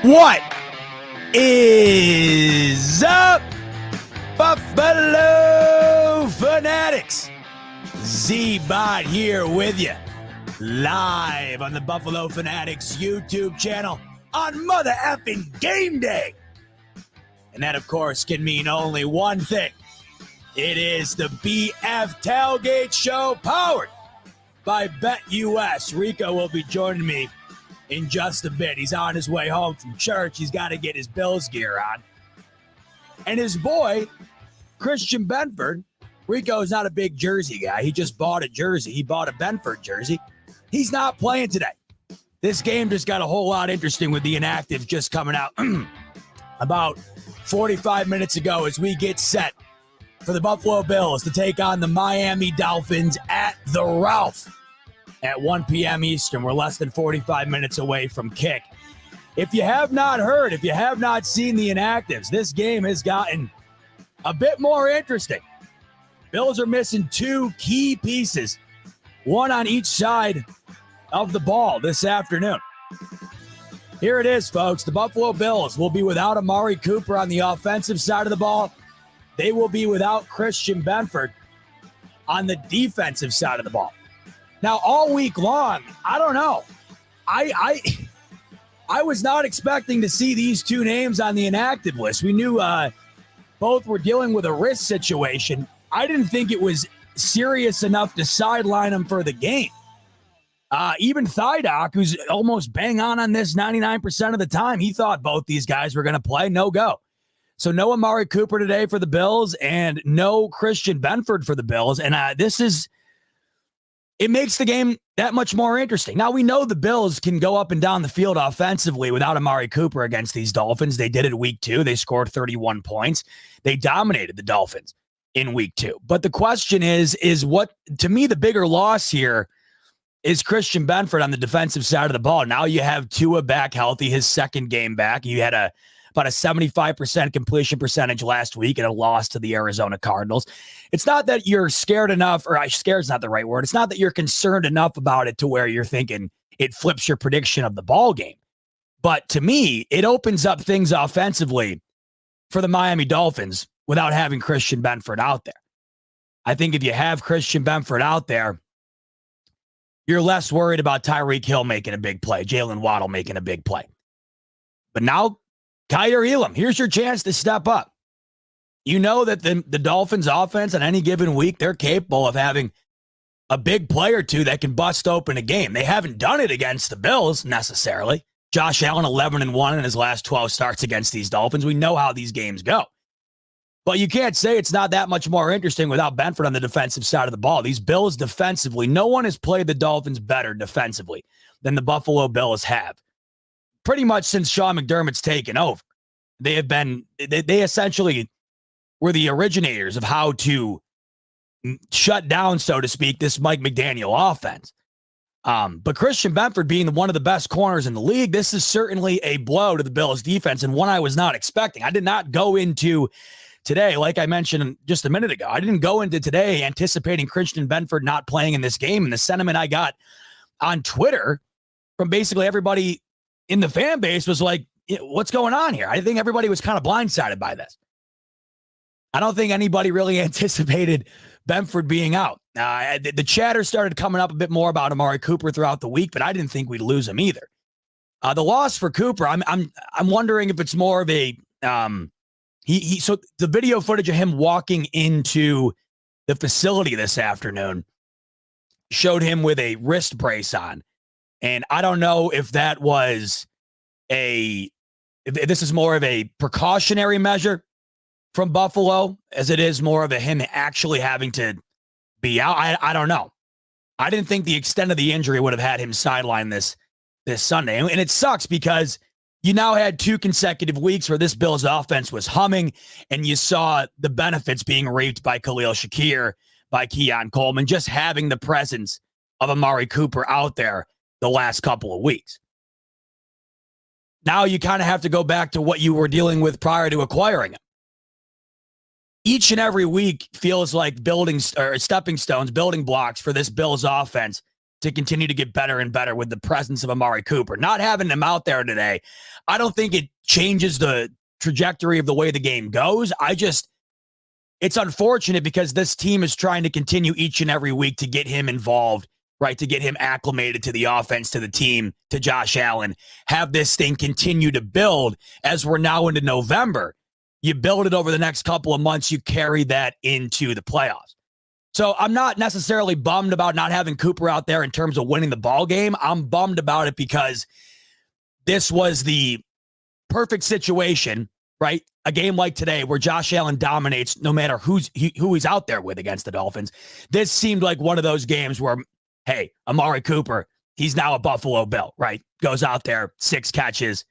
What is up, Buffalo Fanatics? Z-Bot here with you, live on the Buffalo Fanatics YouTube channel on Mother Effing Game Day. And that, of course, can mean only one thing. It is the BF Tailgate Show powered by BetUS. Rico will be joining me in just a bit. He's on his way home from church. He's got to get his Bills gear on. And his boy, Christian Benford, Rico's not a big jersey guy. He just bought a jersey. He bought a Benford jersey. He's not playing today. This game just got a whole lot interesting with the inactives just coming out about 45 minutes ago as we get set for the Buffalo Bills to take on the Miami Dolphins at the Ralph at 1 p.m. Eastern. We're less than 45 minutes away from kick. If you have not heard, if you have not seen the inactives, this game has gotten a bit more interesting. Bills are missing two key pieces, one on each side of the ball this afternoon. Here it is, folks. The Buffalo Bills will be without Amari Cooper on the offensive side of the ball. They will be without Christian Benford on the defensive side of the ball. Now, all week long, I don't know. I was not expecting to see these two names on the inactive list. We knew both were dealing with a wrist situation. I didn't think it was serious enough to sideline them for the game. Even Thydock, who's almost bang on this 99% of the time, he thought both these guys were going to play. No go. So no Amari Cooper today for the Bills and no Christian Benford for the Bills. And it makes the game that much more interesting. Now, we know the Bills can go up and down the field offensively without Amari Cooper against these Dolphins. They did it week 2. They scored 31 points. They dominated the Dolphins in week 2. But the question is what, to me, the bigger loss here is Christian Benford on the defensive side of the ball. Now you have Tua back healthy, his second game back. You had about a 75% completion percentage last week and a loss to the Arizona Cardinals. It's not that you're scared enough, or scared is not the right word. It's not that you're concerned enough about it to where you're thinking it flips your prediction of the ball game. But to me, it opens up things offensively for the Miami Dolphins without having Christian Benford out there. I think if you have Christian Benford out there, you're less worried about Tyreek Hill making a big play, Jalen Waddle making a big play. But now, Kyer Elam, here's your chance to step up. You know that the Dolphins offense on any given week, they're capable of having a big play or two that can bust open a game. They haven't done it against the Bills necessarily. Josh Allen 11-1 in his last 12 starts against these Dolphins. We know how these games go. But you can't say it's not that much more interesting without Benford on the defensive side of the ball. These Bills defensively, no one has played the Dolphins better defensively than the Buffalo Bills have. Pretty much since Sean McDermott's taken over. They essentially were the originators of how to shut down, so to speak, this Mike McDaniel offense. But Christian Benford being one of the best corners in the league, this is certainly a blow to the Bills defense and one I was not expecting. I did not go into today, like I mentioned just a minute ago, I didn't go into today anticipating Christian Benford not playing in this game. And the sentiment I got on Twitter from basically everybody in the fan base was like, what's going on here? I think everybody was kind of blindsided by this. I don't think anybody really anticipated Benford being out. The chatter started coming up a bit more about Amari Cooper throughout the week, but I didn't think we'd lose him either. The loss for Cooper, I'm wondering if it's more of a so the video footage of him walking into the facility this afternoon showed him with a wrist brace on. And I don't know if that was if this is more of a precautionary measure from Buffalo as it is more of a him actually having to be out. I don't know. I didn't think the extent of the injury would have had him sideline this Sunday. And it sucks because you now had 2 consecutive weeks where this Bills offense was humming, and you saw the benefits being reaped by Khalil Shakir, by Keon Coleman, just having the presence of Amari Cooper out there the last couple of weeks. Now you kind of have to go back to what you were dealing with prior to acquiring him. Each and every week feels like building or stepping stones, building blocks for this Bills offense to continue to get better and better with the presence of Amari Cooper. Not having him out there today, I don't think it changes the trajectory of the way the game goes. It's unfortunate because this team is trying to continue each and every week to get him involved, right? To get him acclimated to the offense, to the team, to Josh Allen, have this thing continue to build as we're now into November. You build it over the next couple of months, you carry that into the playoffs. So I'm not necessarily bummed about not having Cooper out there in terms of winning the ball game. I'm bummed about it because this was the perfect situation, right? A game like today where Josh Allen dominates no matter who he's out there with against the Dolphins. This seemed like one of those games where, hey, Amari Cooper, he's now a Buffalo Bill, right? Goes out there, 6 catches,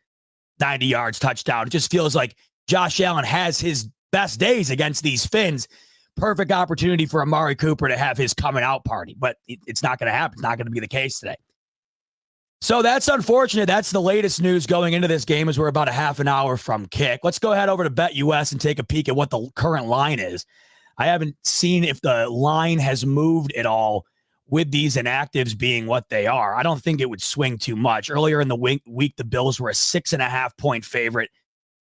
90 yards, touchdown. It just feels like Josh Allen has his best days against these Finns. Perfect opportunity for Amari Cooper to have his coming out party, but it's not going to happen. It's not going to be the case today. So that's unfortunate. That's the latest news going into this game as we're about a half an hour from kick. Let's go ahead over to BetUS and take a peek at what the current line is. I haven't seen if the line has moved at all with these inactives being what they are. I don't think it would swing too much. Earlier in the week, the Bills were a 6.5 point favorite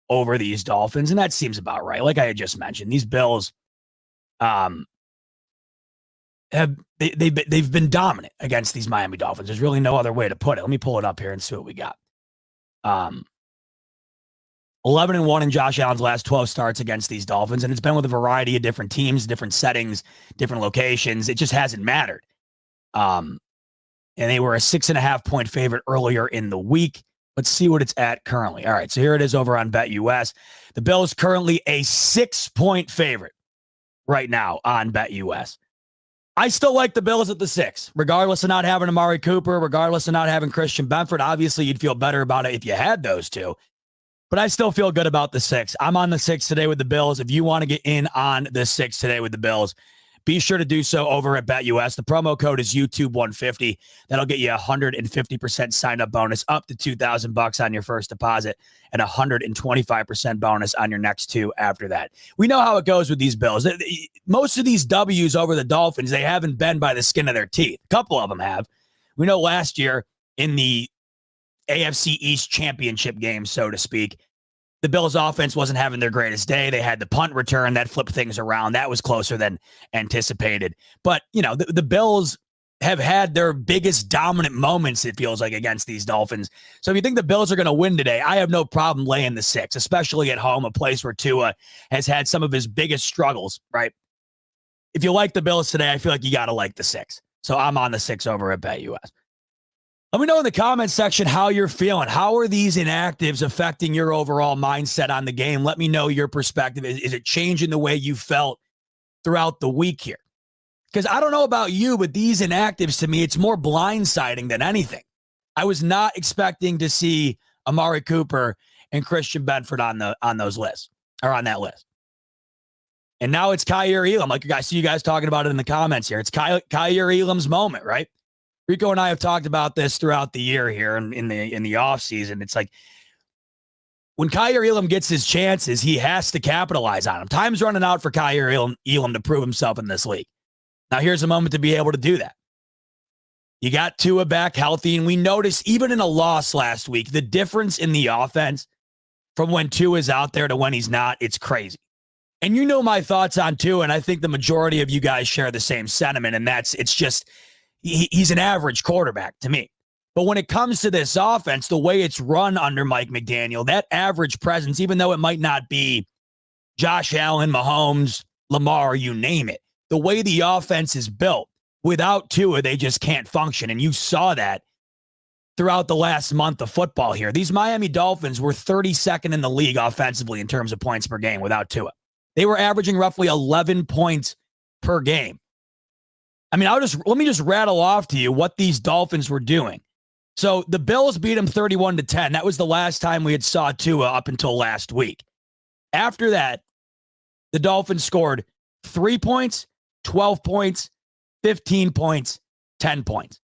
over these Dolphins, and that seems about right. Like I had just mentioned, these Bills they've been dominant against these Miami Dolphins. There's really no other way to put it. Let me pull it up here and see what we got. 11-1 in Josh Allen's last 12 starts against these Dolphins, and it's been with a variety of different teams, different settings, different locations. It just hasn't mattered. And they were a 6.5 point favorite earlier in the week. Let's see what it's at currently. All right, so here it is over on BetUS. The Bills currently a 6 point favorite right now on BetUS. I still like the Bills at the 6, regardless of not having Amari Cooper, regardless of not having Christian Benford. Obviously, you'd feel better about it if you had those two. But I still feel good about the 6. I'm on the 6 today with the Bills. If you want to get in on the 6 today with the Bills, be sure to do so over at BetUS. The promo code is YouTube150. That'll get you a 150% sign-up bonus up to $2,000 on your first deposit and a 125% bonus on your next 2 after that. We know how it goes with these Bills. Most of these W's over the Dolphins, they haven't been by the skin of their teeth. A couple of them have. We know last year in the AFC East championship game, so to speak, the Bills' offense wasn't having their greatest day. They had the punt return that flipped things around. That was closer than anticipated. But, you know, the Bills have had their biggest dominant moments, it feels like, against these Dolphins. So if you think the Bills are going to win today, I have no problem laying the 6, especially at home, a place where Tua has had some of his biggest struggles, right? If you like the Bills today, I feel like you got to like the 6. So I'm on the 6 over at BetUS. Let me know in the comments section how you're feeling. How are these inactives affecting your overall mindset on the game? Let me know your perspective. Is it changing the way you felt throughout the week here? Because I don't know about you, but these inactives, to me, it's more blindsiding than anything. I was not expecting to see Amari Cooper and Christian Benford on those lists, or on that list. And now it's Kaiir Elam. Like I see you guys talking about it in the comments here. It's Kaiir Elam's moment, right? Rico and I have talked about this throughout the year here in the offseason. It's like when Kaiir Elam gets his chances, he has to capitalize on them. Time's running out for Kaiir Elam to prove himself in this league. Now here's a moment to be able to do that. You got Tua back healthy, and we noticed even in a loss last week, the difference in the offense from when Tua is out there to when he's not, it's crazy. And you know my thoughts on Tua, and I think the majority of you guys share the same sentiment, and it's just he's an average quarterback to me. But when it comes to this offense, the way it's run under Mike McDaniel, that average presence, even though it might not be Josh Allen, Mahomes, Lamar, you name it, the way the offense is built, without Tua, they just can't function. And you saw that throughout the last month of football here. These Miami Dolphins were 32nd in the league offensively in terms of points per game without Tua. They were averaging roughly 11 points per game. I mean, let me just rattle off to you what these Dolphins were doing. So the Bills beat them 31-10. That was the last time we had saw Tua up until last week. After that, the Dolphins scored 3 points, 12 points, 15 points, 10 points.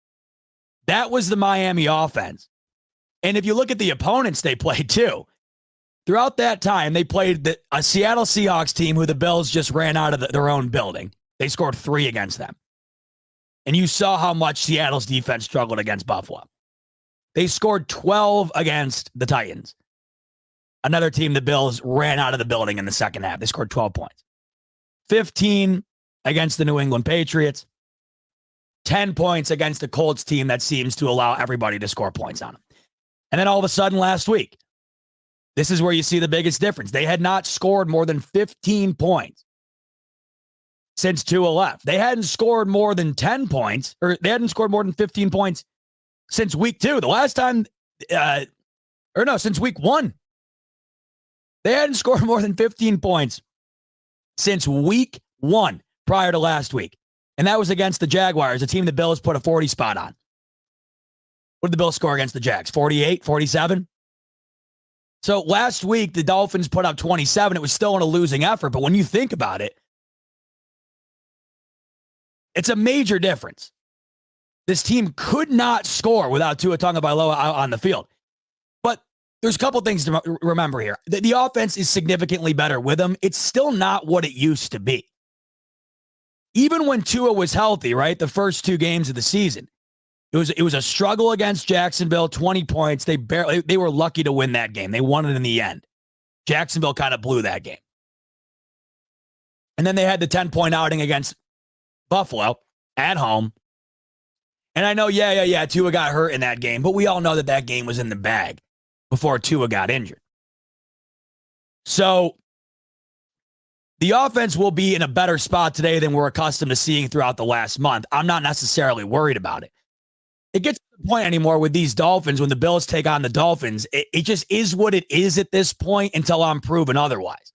That was the Miami offense. And if you look at the opponents they played too, throughout that time, they played a Seattle Seahawks team who the Bills just ran out of their own building. They scored 3 against them. And you saw how much Seattle's defense struggled against Buffalo. They scored 12 against the Titans. Another team, the Bills, ran out of the building in the second half. They scored 12 points. 15 against the New England Patriots. 10 points against the Colts team that seems to allow everybody to score points on them. And then all of a sudden last week, this is where you see the biggest difference. They had not scored more than 15 points since Tua left. They hadn't scored more than 10 points, or they hadn't scored more than 15 points since week 2. The last time, since week 1. They hadn't scored more than 15 points since week 1 prior to last week. And that was against the Jaguars, a team the Bills put a 40 spot on. What did the Bills score against the Jags? 48, 47? So last week, the Dolphins put up 27. It was still in a losing effort. But when you think about it, it's a major difference. This team could not score without Tua Tagovailoa out on the field. But there's a couple things to remember here. The offense is significantly better with him. It's still not what it used to be. Even when Tua was healthy, right, the first 2 games of the season, it was a struggle against Jacksonville, 20 points. They were lucky to win that game. They won it in the end. Jacksonville kind of blew that game. And then they had the 10-point outing against Buffalo at home. And I know, Tua got hurt in that game, but we all know that game was in the bag before Tua got injured. So the offense will be in a better spot today than we're accustomed to seeing throughout the last month. I'm not necessarily worried about it. It gets to the point anymore with these Dolphins when the Bills take on the Dolphins. It just is what it is at this point until I'm proven otherwise.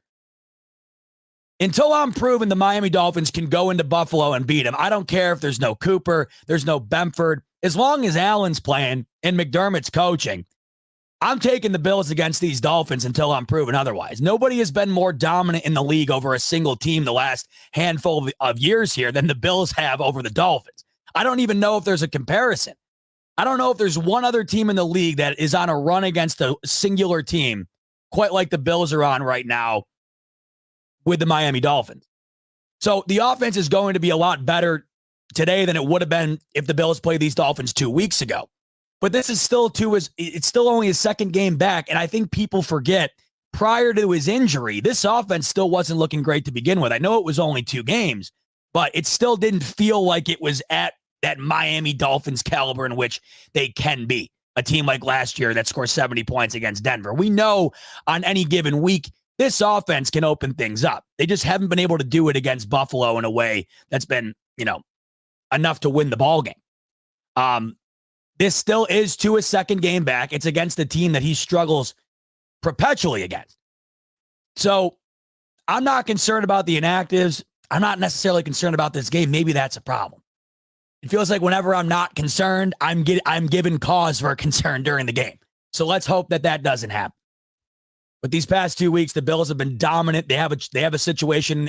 Until I'm proven the Miami Dolphins can go into Buffalo and beat them. I don't care if there's no Cooper, there's no Benford. As long as Allen's playing and McDermott's coaching, I'm taking the Bills against these Dolphins until I'm proven otherwise. Nobody has been more dominant in the league over a single team the last handful of years here than the Bills have over the Dolphins. I don't even know if there's a comparison. I don't know if there's one other team in the league that is on a run against a singular team quite like the Bills are on right now with the Miami Dolphins. So the offense is going to be a lot better today than it would have been if the Bills played these Dolphins 2 weeks ago. But this is it's still only his second game back, and I think people forget prior to his injury, this offense still wasn't looking great to begin with. I know it was only 2 games, but it still didn't feel like it was at that Miami Dolphins caliber in which they can be. A team like last year that scores 70 points against Denver. We know on any given week, this offense can open things up. They just haven't been able to do it against Buffalo in a way that's been, enough to win the ball game. This still is Tua's second game back. It's against a team that he struggles perpetually against. So I'm not concerned about the inactives. I'm not necessarily concerned about this game. Maybe that's a problem. It feels like whenever I'm not concerned, I'm given cause for concern during the game. So let's hope that doesn't happen. But these past 2 weeks, the Bills have been dominant. They have a situation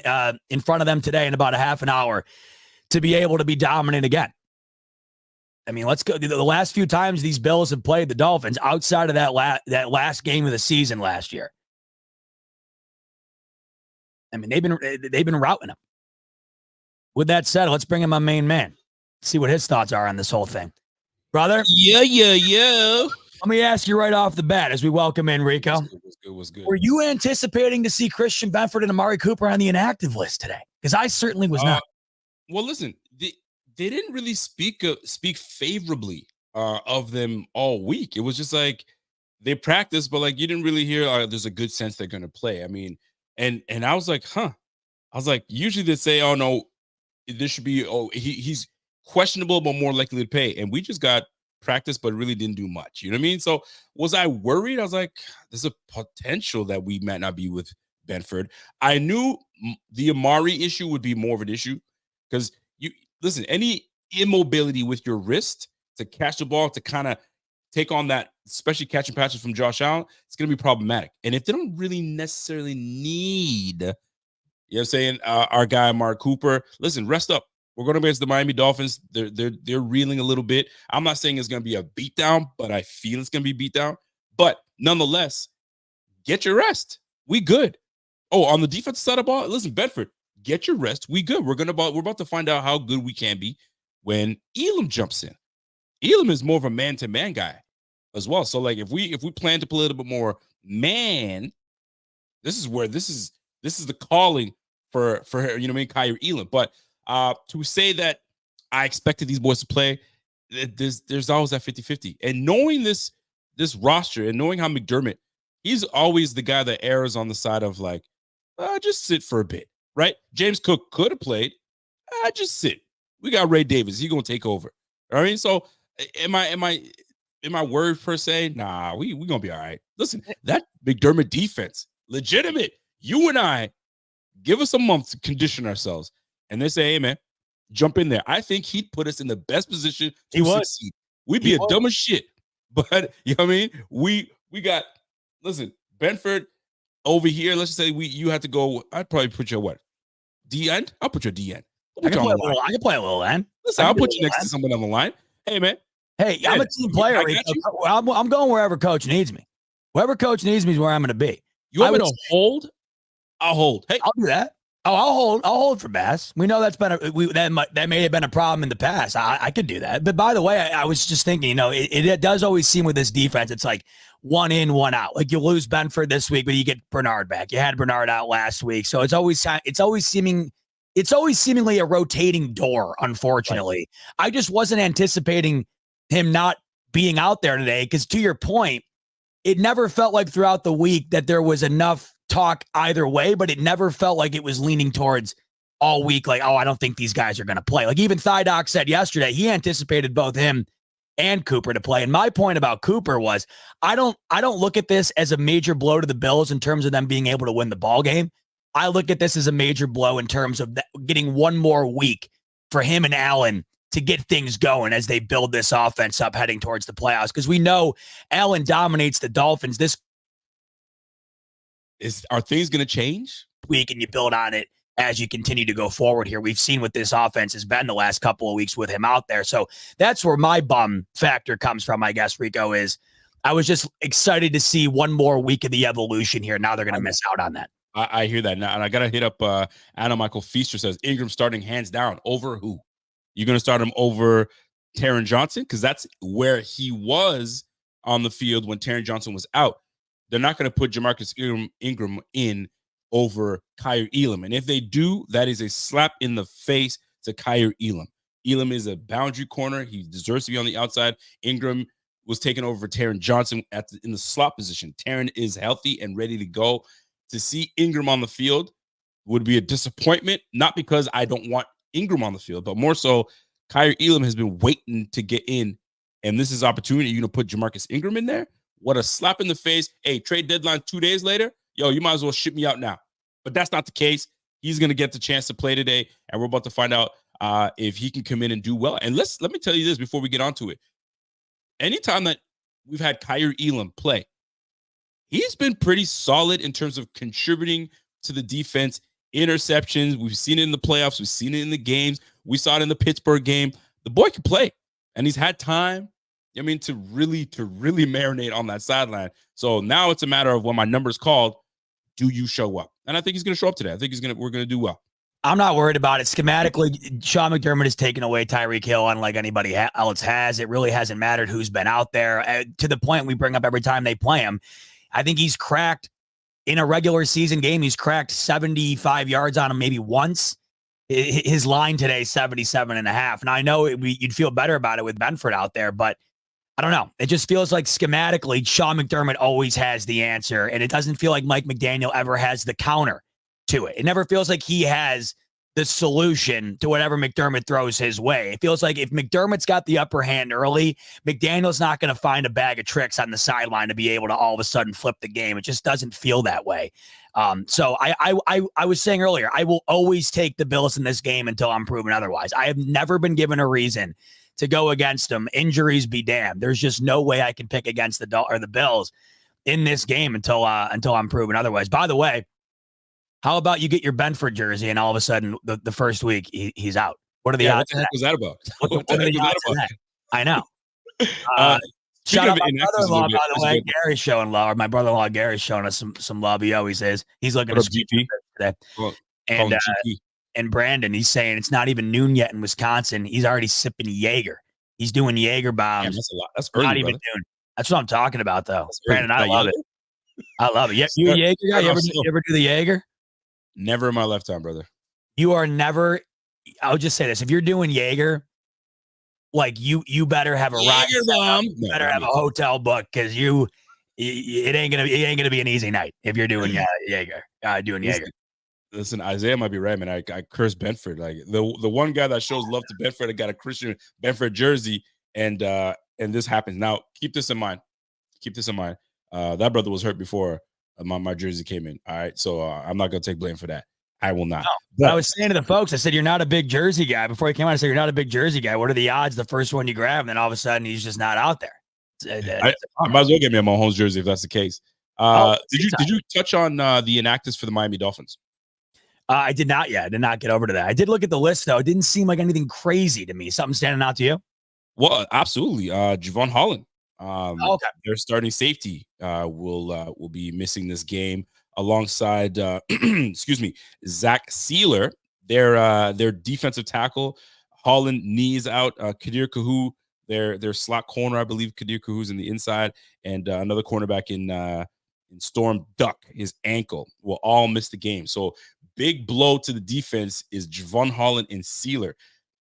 in front of them today in about a half an hour to be able to be dominant again. I mean, let's go. The last few times these Bills have played the Dolphins outside of that last game of the season last year. I mean, they've been routing them. With that said, let's bring in my main man. See what his thoughts are on this whole thing. Brother? Yeah. Let me ask you right off the bat as we welcome in Rico. What's good? Were you anticipating to see Christian Benford and Amari Cooper on the inactive list today? Because I certainly was not. Well, listen, they didn't really speak favorably of them all week. It was just like they practiced, but like you didn't really hear there's a good sense they're going to play. I mean, and I was like, I was like, usually they say, oh no, this should be, he's questionable, but more likely to pay. And we just got practice, but really didn't do much. You know what I mean? So was I worried? I was like, there's a potential that we might not be with Benford. I knew the Amari issue would be more of an issue because listen, any immobility with your wrist to catch the ball, to kind of take on that, especially catching passes from Josh Allen, it's going to be problematic. And if they don't really necessarily need, you know what I'm saying, our guy, Mark Cooper, listen, rest up. We're going to against the Miami Dolphins. They're reeling a little bit. I'm not saying it's going to be a beatdown, but I feel it's going to be beatdown. But nonetheless, get your rest. We good. Oh, on the defensive side of the ball, listen, Bedford, get your rest. We good. We're about to find out how good we can be. when Elam jumps in. Elam is more of a man-to-man guy as well. So like if we plan to play a little bit more man, this is the calling for you know what I mean, Kyrie Elam. But to say that I expected these boys to play, there's always that 50-50. And knowing this roster and knowing how McDermott, he's always the guy that errs on the side of like, just sit for a bit, right? James Cook could have played. Just sit. We got Ray Davis. He's gonna take over. All right. So am I worried per se? Nah, we gonna be all right. Listen, that McDermott defense, legitimate. You and I, give us a month to condition ourselves. And they say, hey man, jump in there. I think he'd put us in the best position to succeed. We'd be dumb as shit. But you know what I mean? We got, listen, Benford over here. Let's just say you have to go. I'd probably put you what? D end? I'll put you D end. I can play a little end. Listen, I'll put you next to someone on the line. Hey man. Hey, I'm a team player. I'm going wherever coach needs me. Wherever coach needs me is where I'm going to be. You want me to hold? I'll hold. Hey, I'll do that. Oh, I'll hold for Bass. We know that's been that may have been a problem in the past. I could do that. But by the way, I was just thinking, you know, it does always seem with this defense, it's like one in, one out. Like you lose Benford this week, but you get Bernard back. You had Bernard out last week, so it's always seemingly a rotating door. Unfortunately, right. I just wasn't anticipating him not being out there today because, to your point, it never felt like throughout the week that there was enough talk either way, but it never felt like it was leaning towards all week, like, oh, I don't think these guys are going to play. Like even Thydock said yesterday, he anticipated both him and Cooper to play. And my point about Cooper was, I don't look at this as a major blow to the Bills in terms of them being able to win the ball game. I look at this as a major blow in terms of getting one more week for him and Allen to get things going as they build this offense up heading towards the playoffs. Because we know Allen dominates the Dolphins this are things going to change week, and you build on it as you continue to go forward here. We've seen what this offense has been the last couple of weeks with him out there. So that's where my bum factor comes from, I guess, Rico, is I was just excited to see one more week of the evolution here. Now they're going to miss out on that. I hear that now. And I got to hit up Anna Michael Feaster says, Ingram starting hands down over who? You're going to start him over Taron Johnson? Because that's where he was on the field when Taron Johnson was out. They're not going to put Jamarcus Ingram in over Kyrie Elam. And if they do, that is a slap in the face to Kyrie Elam. Elam is a boundary corner. He deserves to be on the outside. Ingram was taken over for Taron Johnson in the slot position. Taron is healthy and ready to go. To see Ingram on the field would be a disappointment, not because I don't want Ingram on the field, but more so Kyrie Elam has been waiting to get in, and this is opportunity. You're going to put Jamarcus Ingram in there? What a slap in the face. Hey, trade deadline 2 days later, yo, you might as well ship me out now. But that's not the case. He's going to get the chance to play today, and we're about to find out if he can come in and do well. And let me tell you this before we get onto it. Anytime that we've had Kyrie Elam play, he's been pretty solid in terms of contributing to the defense. Interceptions, we've seen it in the playoffs, we've seen it in the games, we saw it in the Pittsburgh game. The boy can play, and he's had time, I mean, to really marinate on that sideline. So now it's a matter of when my number's called, do you show up? And I think he's going to show up today. I think we're going to do well. I'm not worried about it. Schematically, Sean McDermott has taken away Tyreek Hill unlike anybody else has. It really hasn't mattered who's been out there, to the point we bring up every time they play him. I think he's cracked in a regular season game. He's cracked 75 yards on him maybe once. His line today, 77.5. Now I know you'd feel better about it with Benford out there, but I don't know. It just feels like schematically, Sean McDermott always has the answer, and it doesn't feel like Mike McDaniel ever has the counter to it. It never feels like he has the solution to whatever McDermott throws his way. It feels like if McDermott's got the upper hand early, McDaniel's not going to find a bag of tricks on the sideline to be able to all of a sudden flip the game. It just doesn't feel that way. So I was saying earlier, I will always take the Bills in this game until I'm proven otherwise. I have never been given a reason to go against them. Injuries be damned. There's just no way I can pick against the Bills in this game until I'm proven otherwise. By the way, how about you get your Benford jersey and all of a sudden the first week he's out? What are the odds? What the heck was that about? What are the odds of that? I know. Shout out my brother-in-law, by the way. Gary's showing love. Or my brother-in-law Gary's showing us some love. He always is. He's looking to GP today. Well, and And Brandon, he's saying it's not even noon yet in Wisconsin. He's already sipping Jaeger. He's doing Jaeger Damn, bombs. that's a lot. That's Not early, even brother. noon. That's what I'm talking about, though. That's early. Brandon, I Not love yet. it. I love it. Yeah, you a Jaeger guy? You ever do the Jaeger? Never in my lifetime, brother. You are never. I'll just say this: if you're doing Jaeger, like you better have a ride. You better have a hotel book because it ain't gonna be an easy night if you're doing Jaeger. Doing Jaeger. Listen, Isaiah might be right, man. I curse Benford. Like the one guy that shows love to Benford, I got a Christian Benford jersey, and this happens. Now, keep this in mind. Keep this in mind. That brother was hurt before my jersey came in. All right, so I'm not gonna take blame for that. I will not. No, I was saying to the folks, I said, you're not a big jersey guy. Before he came out, I said, you're not a big jersey guy. What are the odds the first one you grab, and then all of a sudden he's just not out there? I might as well get me a Mahomes jersey if that's the case. Did you touch on the inactives for the Miami Dolphins? I did not yet. I did not get over to that. I did look at the list, though. It didn't seem like anything crazy to me. Something standing out to you? Well, absolutely. Javon Holland, okay. Their starting safety, will be missing this game alongside excuse me, Zach Sealer, their defensive tackle. Holland knees out. Kadir Kahu, their slot corner, I believe Kadir Kahu's in the inside, and another cornerback in Storm Duck, his ankle, will all miss the game. So big blow to the defense is Javon Holland and Sealer.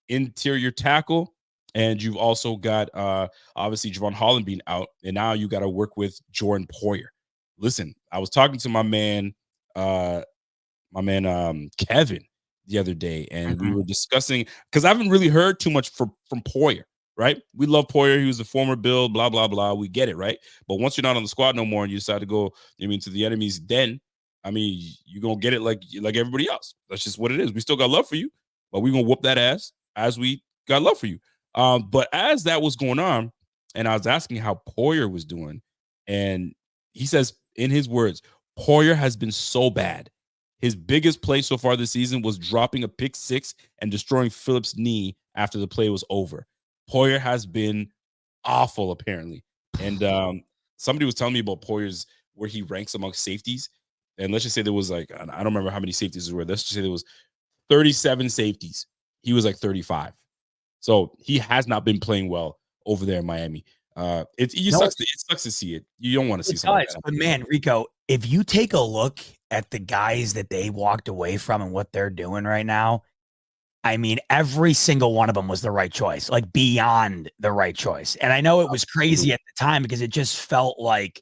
Interior tackle, and you've also got obviously Javon Holland being out, and now you got to work with Jordan Poyer. Listen, I was talking to my man Kevin the other day, and we were discussing, because I haven't really heard too much from Poyer, right? We love Poyer. He was a former Bill, blah, blah, blah. We get it, right? But once you're not on the squad no more and you decide to go, to the enemy's den, you're going to get it like everybody else. That's just what it is. We still got love for you, but we're going to whoop that ass as we got love for you. But as that was going on, and I was asking how Poyer was doing, and he says, in his words, Poyer has been so bad. His biggest play so far this season was dropping a pick six and destroying Phillips' knee after the play was over. Poyer has been awful, apparently. And somebody was telling me about Poyer's, where he ranks amongst safeties. And let's just say there was I don't remember how many safeties there were. Let's just say there was 37 safeties. He was like 35. So he has not been playing well over there in Miami. It sucks to see it. You don't want to see something like that. But man, Rico, if you take a look at the guys that they walked away from and what they're doing right now, every single one of them was the right choice, like beyond the right choice. And I know it was crazy at the time because it just felt like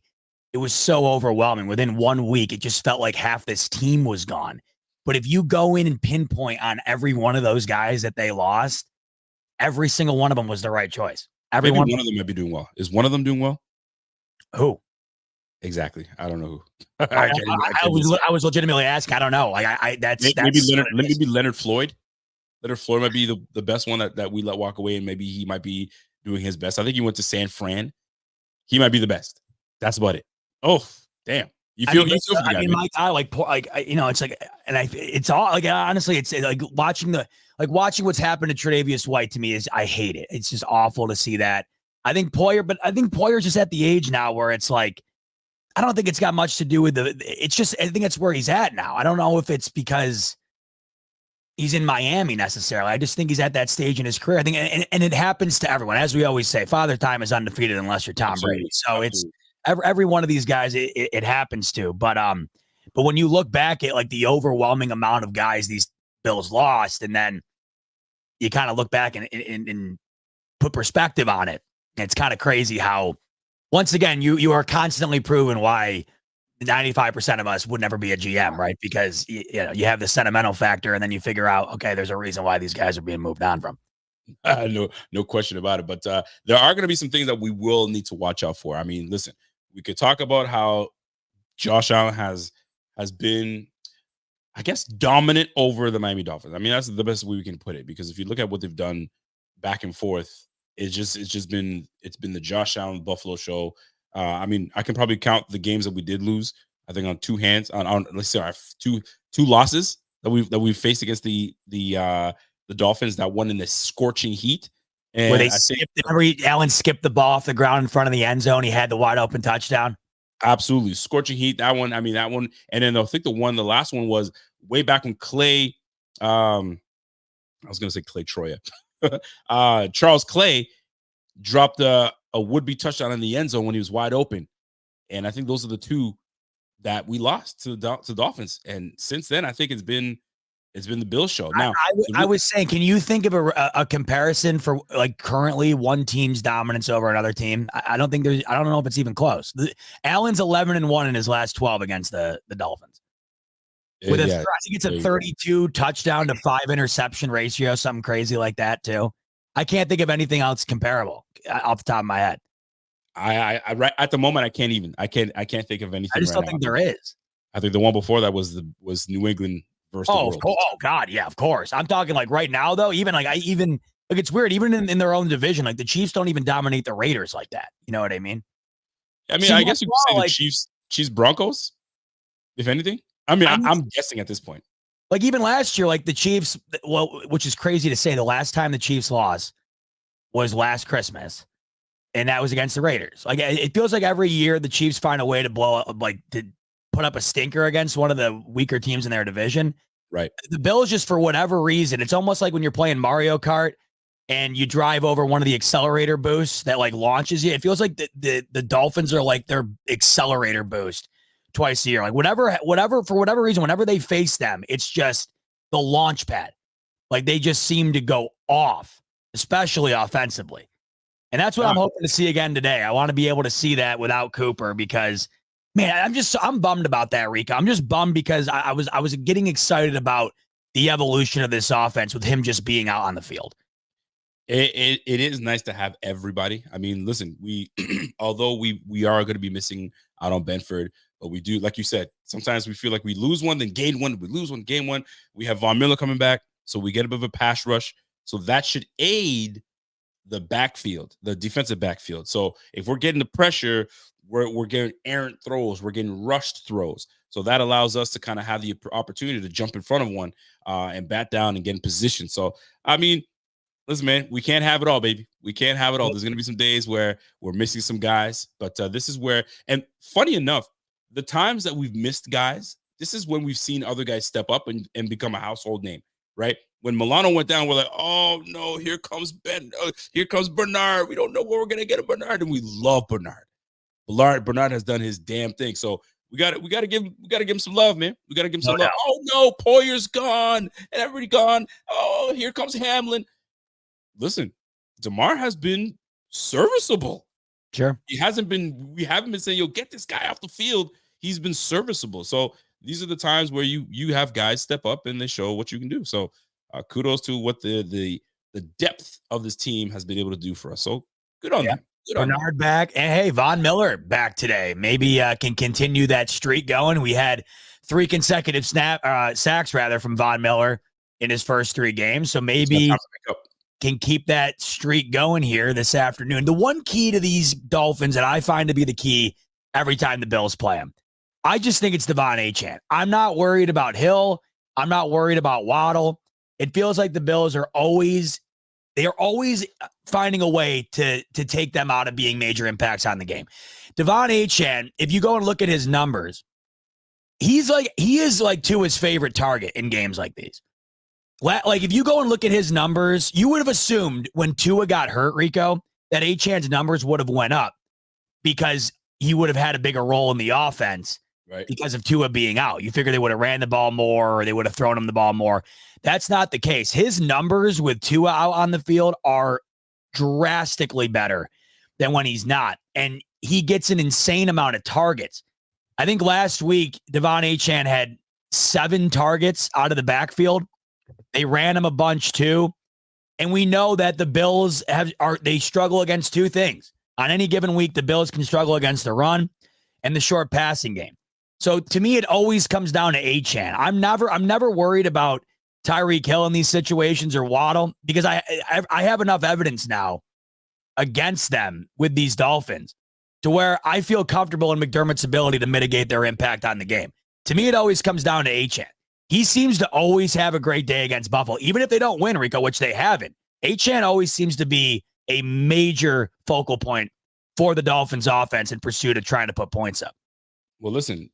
it was so overwhelming. Within 1 week, it just felt like half this team was gone. But if you go in and pinpoint on every one of those guys that they lost, every single one of them was the right choice. Maybe one of them might be doing well. Is one of them doing well? Who? Exactly. I don't know who. I was legitimately asking. I don't know. Maybe Leonard Floyd. Leonard Floyd might be the best one that we let walk away, and maybe he might be doing his best. I think he went to San Fran. He might be the best. That's about it. Oh, damn. You feel for the guy, my guy, it's like, and it's all like, honestly, it's like watching what's happened to Tre'Davious White to me is, I hate it. It's just awful to see that. I think Poyer's just at the age now where it's like, I don't think it's got much to do with it's just, I think that's where he's at now. I don't know if it's because he's in Miami necessarily. I just think he's at that stage in his career. I think, and it happens to everyone. As we always say, father time is undefeated unless you're Tom Brady. So it's every one of these guys, it happens to. But when you look back at like the overwhelming amount of guys these Bills lost, and then you kind of look back and put perspective on it, it's kind of crazy how, once again, you are constantly proving why 95% of us would never be a GM, right? Because you have the sentimental factor, and then you figure out, okay, there's a reason why these guys are being moved on from. No question about it. But there are going to be some things that we will need to watch out for. Listen, we could talk about how Josh Allen has been, I guess, dominant over the Miami Dolphins. That's the best way we can put it, because if you look at what they've done back and forth, it's been the Josh Allen Buffalo show. I can probably count the games that we did lose, I think, on two hands, on let's say our two losses that we faced against the Dolphins, that one in the scorching heat. And where Allen skipped the ball off the ground in front of the end zone. He had the wide open touchdown. Absolutely. Scorching heat. That one. And then I think the last one was way back when Clay I was going to say Clay Troya. Charles Clay dropped a would-be touchdown in the end zone when he was wide open. And I think those are the two that we lost to the Dolphins. And since then, I think it's been the Bills show. Now, I was saying, can you think of a comparison for like currently one team's dominance over another team? I don't know if it's even close. Allen's 11-1 in his last 12 against the Dolphins. I think it's a 32 touchdown to 5 interception ratio, something crazy like that too. I can't think of anything else comparable off the top of my head. I right at the moment I can't think of anything. I just don't think there is. I think the one before that was New England versus the world. Oh God, yeah, of course. I'm talking like right now though. Even like it's weird. Even in their own division, like the Chiefs don't even dominate the Raiders like that. You know what I mean? I mean, I guess you could say like, the Chiefs Broncos, if anything. I'm guessing at this point. Like even last year, like the Chiefs, which is crazy to say, the last time the Chiefs lost was last Christmas, and that was against the Raiders. Like it feels like every year the Chiefs find a way to blow up, like to put up a stinker against one of the weaker teams in their division. Right. The Bills, just for whatever reason, it's almost like when you're playing Mario Kart and you drive over one of the accelerator boosts that like launches you. It feels like the Dolphins are like their accelerator boost twice a year. Like for whatever reason, whenever they face them, it's just the launch pad. Like they just seem to go off, especially offensively. And that's what I'm hoping to see again today. I want to be able to see that without Cooper because, man, I'm bummed about that, Rico. I'm just bummed because I was getting excited about the evolution of this offense with him just being out on the field. It is nice to have everybody. I mean, listen, we although we are going to be missing out on Benford, but we do, like you said, sometimes we feel like we lose one, then gain one. We lose one, gain one. We have Von Miller coming back, so we get a bit of a pass rush. So that should aid the backfield, the defensive backfield. So if we're getting the pressure, we're getting errant throws, we're getting rushed throws. So that allows us to kind of have the opportunity to jump in front of one and bat down and get in position. So, I mean, listen, man, we can't have it all, baby. We can't have it all. There's going to be some days where we're missing some guys, but this is where, and funny enough, the times that we've missed guys, this is when we've seen other guys step up and become a household name, right? When Milano went down, we're like, oh no, here comes Bernard. We don't know where we're going to get a Bernard, and we love Bernard. Bernard has done his damn thing. So we got to give him some love, man. We got to give him some love. Oh no, Poyer's gone and everybody gone. Oh, here comes Hamlin. Listen, DeMar has been serviceable. Sure. We haven't been saying, yo, get this guy off the field. He's been serviceable. So these are the times where you have guys step up and they show what you can do. So kudos to what the depth of this team has been able to do for us. So good on them. Bernard back, and hey, Von Miller back today. Maybe can continue that streak going. We had 3 consecutive sacks from Von Miller in his first 3 games. So maybe can keep that streak going here this afternoon. The one key to these Dolphins that I find to be the key every time the Bills play them, I just think it's Devon Achane. I'm not worried about Hill. I'm not worried about Waddle. It feels like the Bills are always finding a way to take them out of being major impacts on the game. Devon Achane, if you go and look at his numbers, he is like Tua's favorite target in games like these. Like if you go and look at his numbers, you would have assumed when Tua got hurt, Rico, that Achane's numbers would have went up because he would have had a bigger role in the offense, right? Because of Tua being out. You figure they would have ran the ball more or they would have thrown him the ball more. That's not the case. His numbers with Tua out on the field are drastically better than when he's not. And he gets an insane amount of targets. I think last week, Devon Achane had 7 targets out of the backfield. They ran him a bunch too. And we know that the Bills they struggle against 2 things. On any given week, the Bills can struggle against the run and the short passing game. So to me, it always comes down to Achane. I'm never worried about Tyreek Hill in these situations or Waddle because I have enough evidence now against them with these Dolphins to where I feel comfortable in McDermott's ability to mitigate their impact on the game. To me, it always comes down to Achane. He seems to always have a great day against Buffalo, even if they don't win, Rico, which they haven't. Achane always seems to be a major focal point for the Dolphins offense in pursuit of trying to put points up. Well, listen,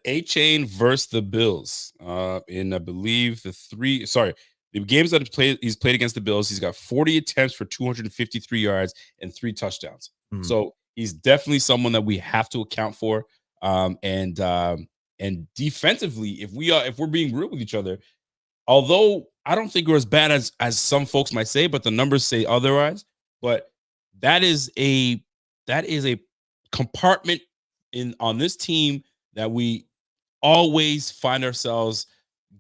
A-Chain versus the Bills. In I believe the games that he's played against the Bills, he's got 40 attempts for 253 yards and 3 touchdowns. Hmm. So he's definitely someone that we have to account for. And defensively, if we're being real with each other, although I don't think we're as bad as some folks might say, but the numbers say otherwise. But that is a compartment on this team that we always find ourselves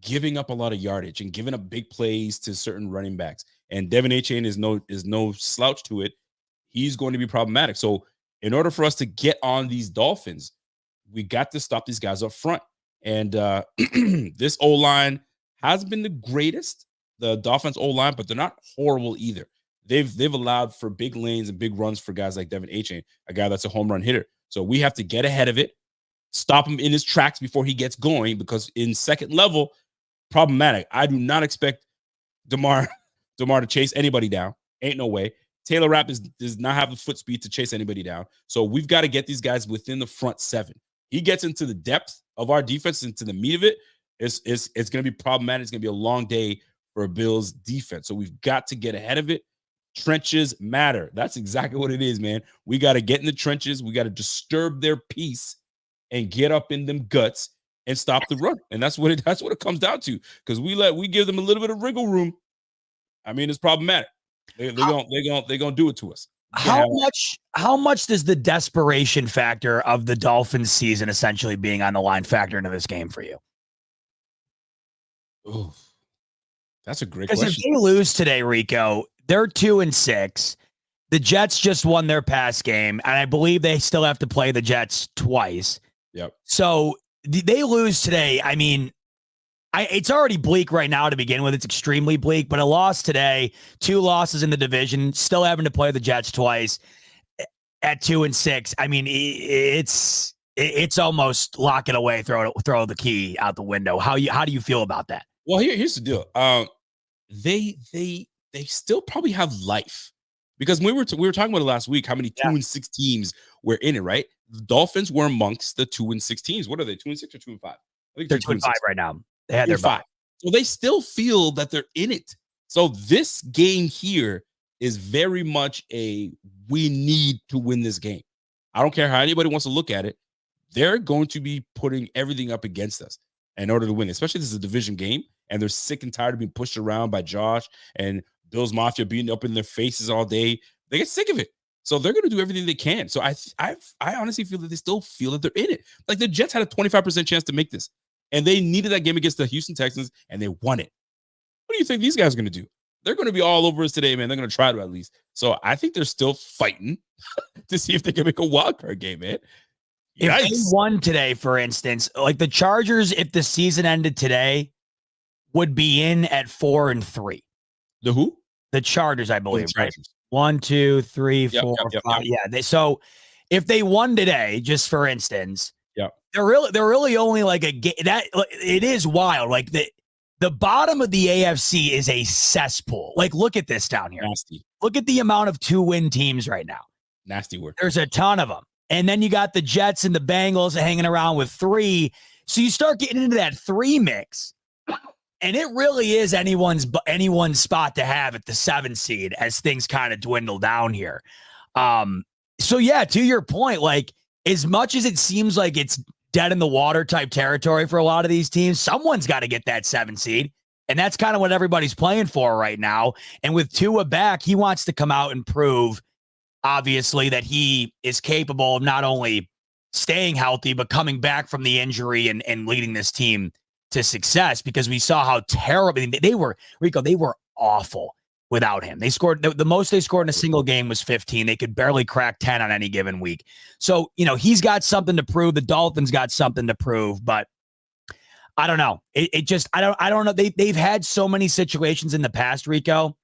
giving up a lot of yardage and giving up big plays to certain running backs. And Devin Achane is no slouch to it. He's going to be problematic. So in order for us to get on these Dolphins, we got to stop these guys up front. And this O-line hasn't been the greatest, the Dolphins O-line, but they're not horrible either. They've allowed for big lanes and big runs for guys like Devin Achane, a guy that's a home run hitter. So we have to get ahead of it, stop him in his tracks before he gets going, because in second level, problematic. I do not expect DeMar to chase anybody down. Ain't no way. Taylor Rapp does not have the foot speed to chase anybody down. So we've got to get these guys within the front 7. He gets into the depth of our defense, into the meat of it. It's going to be problematic. It's going to be a long day for a Bills defense. So we've got to get ahead of it. Trenches matter. That's exactly what it is, man. We got to get in the trenches. We got to disturb their peace and get up in them guts and stop the run. And that's what it comes down to. Because we give them a little bit of wriggle room. I mean, it's problematic. They're gonna do it to us. How much does the desperation factor of the Dolphins season essentially being on the line factor into this game for you? Oh, that's a great question. Because if they lose today, Rico, they're 2-6. The Jets just won their pass game, and I believe they still have to play the Jets twice. Yep. So they lose today. I mean, it's already bleak right now to begin with. It's extremely bleak, but a loss today, 2 losses in the division, still having to play the Jets twice at 2-6. I mean, it's almost lock it away, throw the key out the window. How do you feel about that? Well, here's the deal. They still probably have life, because we were talking about it last week. How many 2-6 teams were in it, right? The Dolphins were amongst the 2-6 teams. What are they? 2-6 or 2-5? I think they're 2-5 right now. They had their 5. So they still feel that they're in it. So this game here is very much we need to win this game. I don't care how anybody wants to look at it. They're going to be putting everything up against us in order to win, especially this is a division game, and they're sick and tired of being pushed around by Josh and Bills Mafia beating up in their faces all day. They get sick of it. So they're going to do everything they can. So I honestly feel that they still feel that they're in it. Like the Jets had a 25% chance to make this, and they needed that game against the Houston Texans, and they won it. What do you think these guys are going to do? They're going to be all over us today, man. They're going to try to at least. So I think they're still fighting to see if they can make a wild card game, man. If they won today, for instance, like the Chargers, if the season ended today, would be in at 4-3. The who? The Chargers, I believe. The Chargers. Right? 1, 2, 3, 4, 5. Yeah. So if they won today, just for instance, they're really only like a game that it is wild. Like the bottom of the AFC is a cesspool. Like, look at this down here. Nasty. Look at the amount of 2-win teams right now. Nasty work. There's a ton of them. And then you got the Jets and the Bengals hanging around with 3. So you start getting into that 3 mix. And it really is anyone's spot to have at the 7 seed as things kind of dwindle down here. So yeah, to your point, like as much as it seems like it's dead in the water type territory for a lot of these teams, someone's got to get that 7 seed. And that's kind of what everybody's playing for right now. And with Tua back, he wants to come out and prove, obviously, that he is capable of not only staying healthy, but coming back from the injury and leading this team to success, because we saw how terrible they were. Rico, they were awful without him. They scored the most they scored in a single game was 15. They could barely crack 10 on any given week. So, he's got something to prove. The Dolphins got something to prove, but I don't know. It just, I don't know. They've had so many situations in the past, Rico,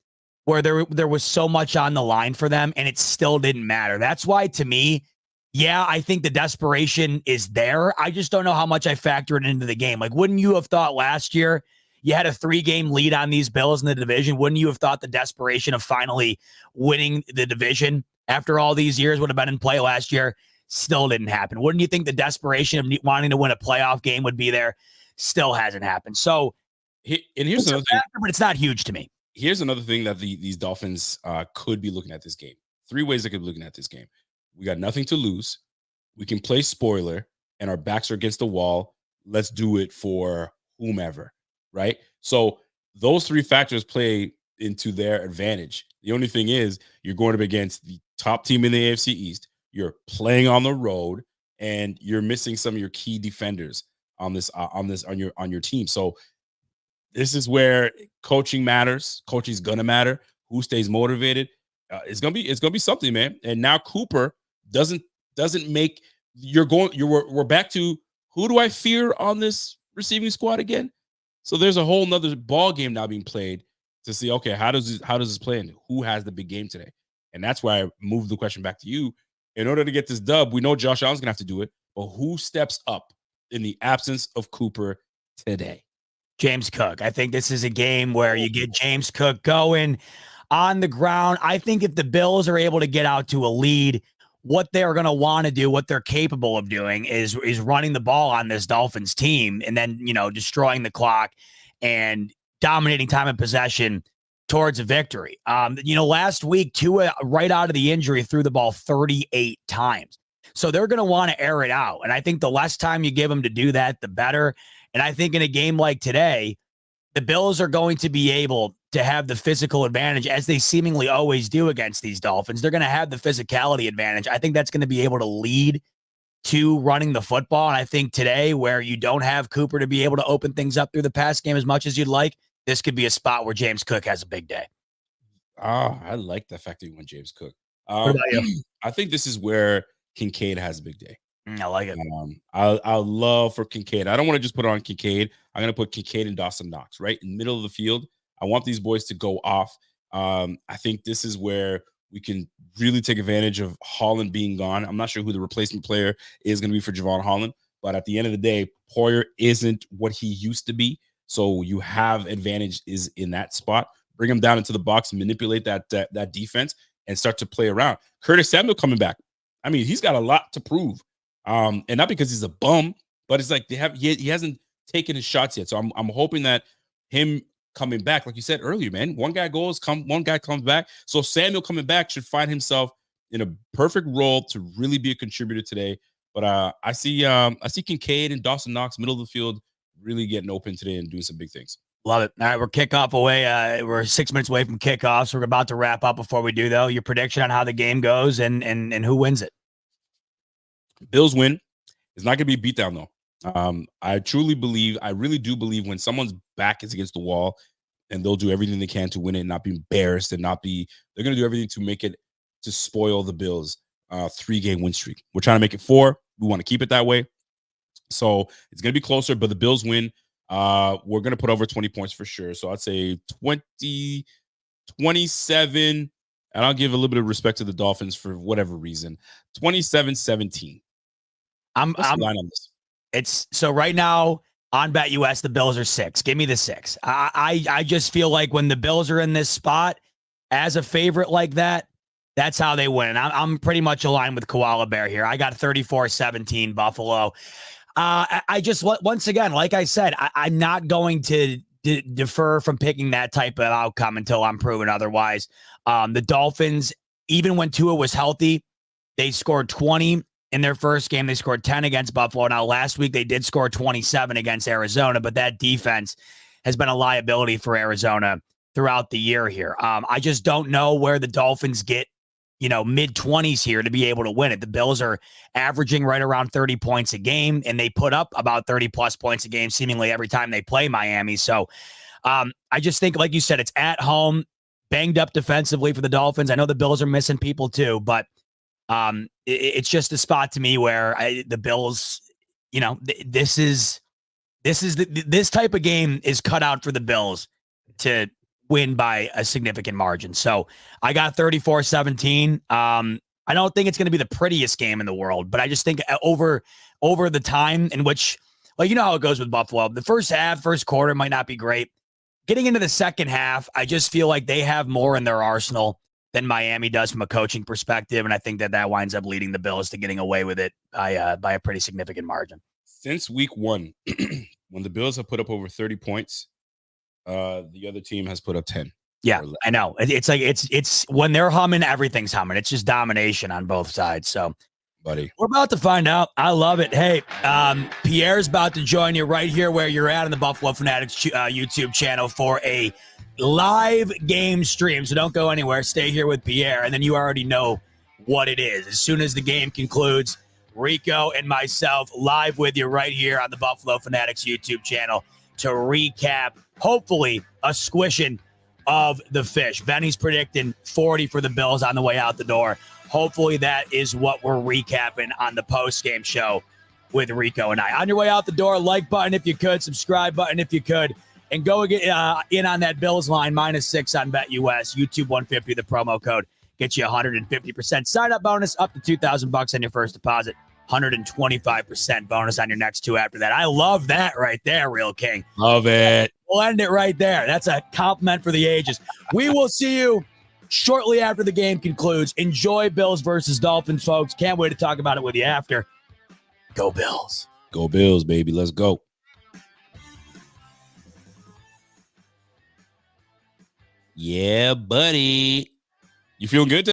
where there was so much on the line for them and it still didn't matter. That's why, to me, yeah, I think the desperation is there. I just don't know how much I factor it into the game. Like, wouldn't you have thought last year you had a 3-game lead on these Bills in the division? Wouldn't you have thought the desperation of finally winning the division after all these years would have been in play last year? Still didn't happen. Wouldn't you think the desperation of wanting to win a playoff game would be there? Still hasn't happened. So And here's it's a another thing. factor, but it's not huge to me. Here's another thing that these Dolphins could be looking at this game. 3 ways they could be looking at this game. We got nothing to lose. We can play spoiler, and our backs are against the wall. Let's do it for whomever, right? So those 3 factors play into their advantage. The only thing is you're going up against the top team in the AFC East. You're playing on the road, and you're missing some of your key defenders on your team. So this is where coaching matters. Coaching's gonna matter. Who stays motivated? It's gonna be something, man. And now Cooper doesn't make we're back to who do I fear on this receiving squad again? So there's a whole nother ball game now being played to see, okay, how does this play and who has the big game today? And that's why I moved the question back to you. In order to get this dub, we know Josh Allen's gonna have to do it, but who steps up in the absence of Cooper today? James Cook. I think this is a game where you get James Cook going on the ground. I think if the Bills are able to get out to a lead, what they're going to want to do, what they're capable of doing is running the ball on this Dolphins team and then, destroying the clock and dominating time of possession towards a victory. Last week, Tua, right out of the injury, threw the ball 38 times. So they're going to want to air it out. And I think the less time you give them to do that, the better. And I think in a game like today, the Bills are going to be able to have the physical advantage, as they seemingly always do against these Dolphins. They're going to have the physicality advantage. I think that's going to be able to lead to running the football. And I think today, where you don't have Cooper to be able to open things up through the pass game as much as you'd like, this could be a spot where James Cook has a big day. I like the fact that you went James Cook. What about you? I think this is where Kincaid has a big day. I like it. I love for Kincaid. I don't want to just put it on Kincaid. I'm going to put Kincaid and Dawson Knox right in the middle of the field. I want these boys to go off. I think this is where we can really take advantage of Holland being gone. I'm not sure who the replacement player is going to be for Javon Holland, but at the end of the day, Poyer isn't what he used to be. So you have advantage is in that spot. Bring him down into the box, manipulate that defense, and start to play around. Curtis Samuel coming back. I mean, he's got a lot to prove. And not because he's a bum, but it's like he hasn't taken his shots yet. So I'm hoping that him coming back, like you said earlier, man, one guy comes back. So Samuel coming back should find himself in a perfect role to really be a contributor today. But I see Kincaid and Dawson Knox, middle of the field, really getting open today and doing some big things. Love it. All right, we're kickoff away. We're 6 minutes away from kickoff, so we're about to wrap up. Before we do, though, your prediction on how the game goes and who wins it. Bills win. It's not going to be a beatdown, though. I really do believe when someone's back is against the wall and they'll do everything they can to win it and not be embarrassed and they're going to do everything to spoil the Bills' 3-game win streak. We're trying to make it 4. We want to keep it that way. So it's going to be closer, but the Bills win. We're going to put over 20 points for sure. So I'd say 20, 27, and I'll give a little bit of respect to the Dolphins for whatever reason. 27-17. I'm line on this. It's so right now on BetUS, the Bills are 6. Give me the 6. I just feel like when the Bills are in this spot as a favorite like that, that's how they win. I'm pretty much aligned with Koala Bear here. I got 34-17 Buffalo. I just, once again, like I said, I'm not going to defer from picking that type of outcome until I'm proven otherwise. The Dolphins, even when Tua was healthy, they scored 20 in their first game. They scored 10 against Buffalo. Now, last week, they did score 27 against Arizona, but that defense has been a liability for Arizona throughout the year here. I just don't know where the Dolphins get, mid-20s here to be able to win it. The Bills are averaging right around 30 points a game, and they put up about 30-plus points a game seemingly every time they play Miami. So I just think, like you said, it's at home, banged up defensively for the Dolphins. I know the Bills are missing people too, but it's just a spot to me where the Bills, this type of game is cut out for the Bills to win by a significant margin. So I got 34-17. I don't think it's going to be the prettiest game in the world, but I just think over the time in which, you know how it goes with Buffalo. The first quarter might not be great. Getting into the second half, I just feel like they have more in their arsenal than Miami does from a coaching perspective. And I think that winds up leading the Bills to getting away with it by a pretty significant margin. Since week 1, when the Bills have put up over 30 points, the other team has put up 10. Yeah, I know. It's like it's when they're humming, everything's humming. It's just domination on both sides. So, buddy, we're about to find out. I love it. Hey, Pierre's about to join you right here where you're at on the Buffalo Fanatics YouTube channel for a live game stream. So don't go anywhere. Stay here with Pierre, and then you already know what it is. As soon as the game concludes, Rico and myself live with you right here on the Buffalo Fanatics YouTube channel to recap, hopefully, a squishing of the fish. Benny's predicting 40 for the Bills on the way out the door. Hopefully that is what we're recapping on the post-game show with Rico and I. On your way out the door, like button if you could, subscribe button if you could, and go get in on that Bills line, -6 on BetUS, YouTube 150, the promo code. Get you 150% sign-up bonus, up to $2,000 on your first deposit. 125% bonus on your next two after that. I love that right there, Real King. Love it. We'll end it right there. That's a compliment for the ages. We will see you shortly after the game concludes. Enjoy Bills versus Dolphins, folks. Can't wait to talk about it with you after. Go Bills. Go Bills, baby. Let's go. Yeah, buddy. You feeling good today?